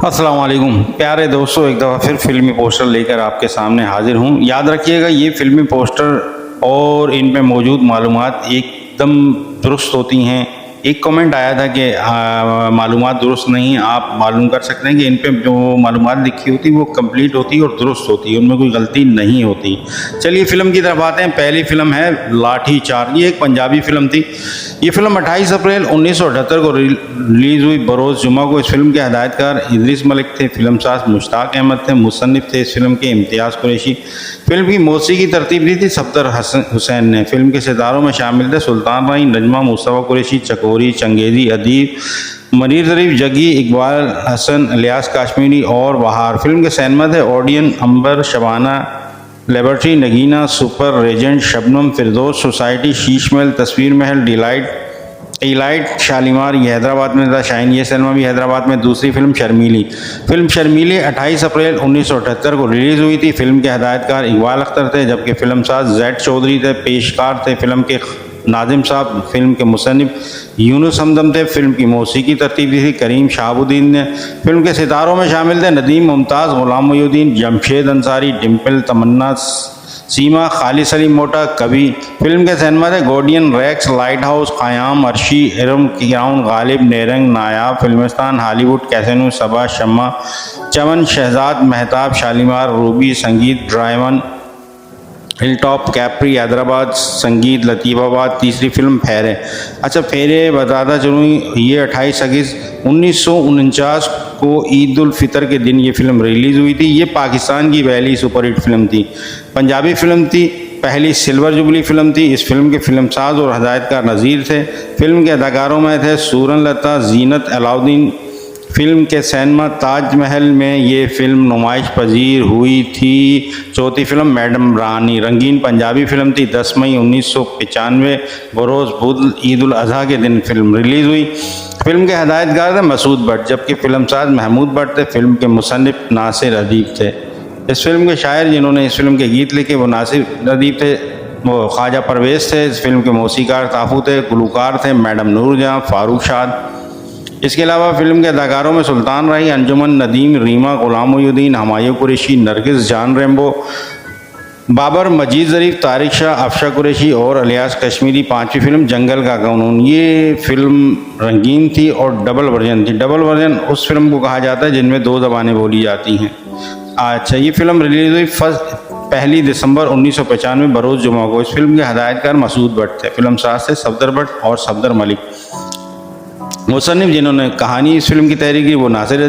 अस्सलाम वालेकुम प्यारे दोस्तों, एक दफ़ा फिर फिल्मी पोस्टर लेकर आपके सामने हाजिर हूँ। याद रखिएगा, ये फिल्मी पोस्टर और इन पे मौजूद मालूमात एकदम दुरुस्त होती हैं। एक कमेंट आया था कि मालूमात दुरुस्त नहीं। आप मालूम कर सकते हैं कि इन पे जो मालूमात लिखी होती वो कंप्लीट होती और दुरुस्त होती है, उनमें कोई गलती नहीं होती। चलिए फिल्म की तरफ आते हैं। पहली फिल्म है लाठी चार्ज। ये एक पंजाबी फिल्म थी। ये फिल्म 28 अप्रैल 1978 को रिलीज़ हुई बरोज़ जुमा को। इस फिल्म के हदायतकार इदरीस मलिक थे, फिल्म साज मुश्ताक अहमद थे, मुसन्निफ थे इस फिल्म के इम्तियाज़ कुरैशी। फिल्म की मौसीकी तरतीब दी थी सफदर हुसैन ने। फिल्म के सितारों में शामिल थे सुल्तान राई, नजमा, मुस्तफ़ा कुरैशी, चकोरी, चंगेज़ी, अदीब, मनीर ज़रीफ, जगी, इकबाल हसन, इलियास काश्मीरी और बहार। फिल्म के सिनेमा थे ओडियन, अंबर, Shabana, liberty, Nagina, super, Regent, Shabnam, फिरदौस, सोसाइटी, शीश महल, तस्वीर महल, इलाइट, शालीमार, ये हैदराबाद में था। शाइन, ये सिनेमा भी हैदराबाद में। दूसरी फिल्म शर्मीली। फिल्म शर्मीली 28 अप्रैल 1978 को रिलीज़ हुई थी। फिल्म के हदायतकार इकबाल अख्तर थे, जबकि फिल्म साज जैद चौधरी थे। पेशकार थे फिल्म के नाजिम साहब। फिल्म के मुसन्निफ यूनुस हमदम थे। फिल्म की मौसीकी तरतीब दी थी करीम शहाबुद्दीन ने। फिल्म के सितारों में शामिल थे नदीम, मुमताज़, गुलाम मोहिउद्दीन, जमशेद अंसारी, डिम्पल, तमन्ना, सीमा, खालिद अली मोटा, कवि। फिल्म के सिनेमा थे गोडियन, Rex, Light House, Qayam, Arshi, Iram, Crown, Ghalib, Nairang, Nayab, Filmistan, Hollywood, Casino, Saba, Shama, Chaman, Shahzad, Mehtab, Shalimar, Ruby, Sangeet, Drive in, Hilltop, Capri, Hyderabad, Sangeet, Latifabad. तीसरी फिल्म फेरे। अच्छा, फेरे बताता चलूँ, ये 28 अगस्त 1949 को ईद उल फितर के दिन ये फिल्म रिलीज़ हुई थी। ये पाकिस्तान की पहली सुपरहिट फिल्म थी। पंजाबी फिल्म थी, पहली सिल्वर जुबली फिल्म थी। इस फिल्म के फिल्म साज और हदायतकार नज़ीर थे। फिल्म के अदाकारों में थे सूरन लता, जीनत, अलाउद्दीन। फिल्म के सिनेमा ताज महल में ये फिल्म नुमाइश पजीर हुई थी। चौथी फिल्म मैडम रानी। रंगीन पंजाबी फिल्म थी। 10 मई 1995 बरोज़ बुध ईद उल अज़हा के दिन फिल्म रिलीज़ हुई। फिल्म के हदायतकार थे मसूद भट्ट, जबकि फिल्म साज महमूद भट्ट थे। फिल्म के मुसन्निफ नासिर अदीब थे। इस फिल्म के शायर जिन्होंने इस फिल्म के गीत लिखे वो नासिर अदीब थे, वो ख्वाजा परवेज़ थे। इस फिल्म के मौसीकार ताफू थे। गुलकार थे मैडम नूरजहाँ, फारूक शाद। इसके अलावा फिल्म के अदाकारों में सुल्तान राही, अंजुमन, नदीम, रीमा, गुलाम मोहिउद्दीन, हमायूं कुरैशी, नरगिस, जान रेम्बो, बाबर, मजीद ज़रीफ, तारिक शाह, अफशा कुरैशी और इलियास कश्मीरी। पांचवी फिल्म जंगल का कानून। ये फिल्म रंगीन थी और डबल वर्जन थी। डबल वर्जन उस फिल्म को कहा जाता है जिनमें 2 ज़बानें बोली जाती हैं। अच्छा, ये फिल्म रिलीज़ हुई 1 दिसंबर 1995 बरोज़ जुमा को। इस फिल्म के हदायतकार मसूद भट्ट थे। फिल्म साज थे सफदर भट्ट और सफदर मलिक। मुसन्निफ जिन्होंने कहानी इस फिल्म की तहरीर की वो नासिर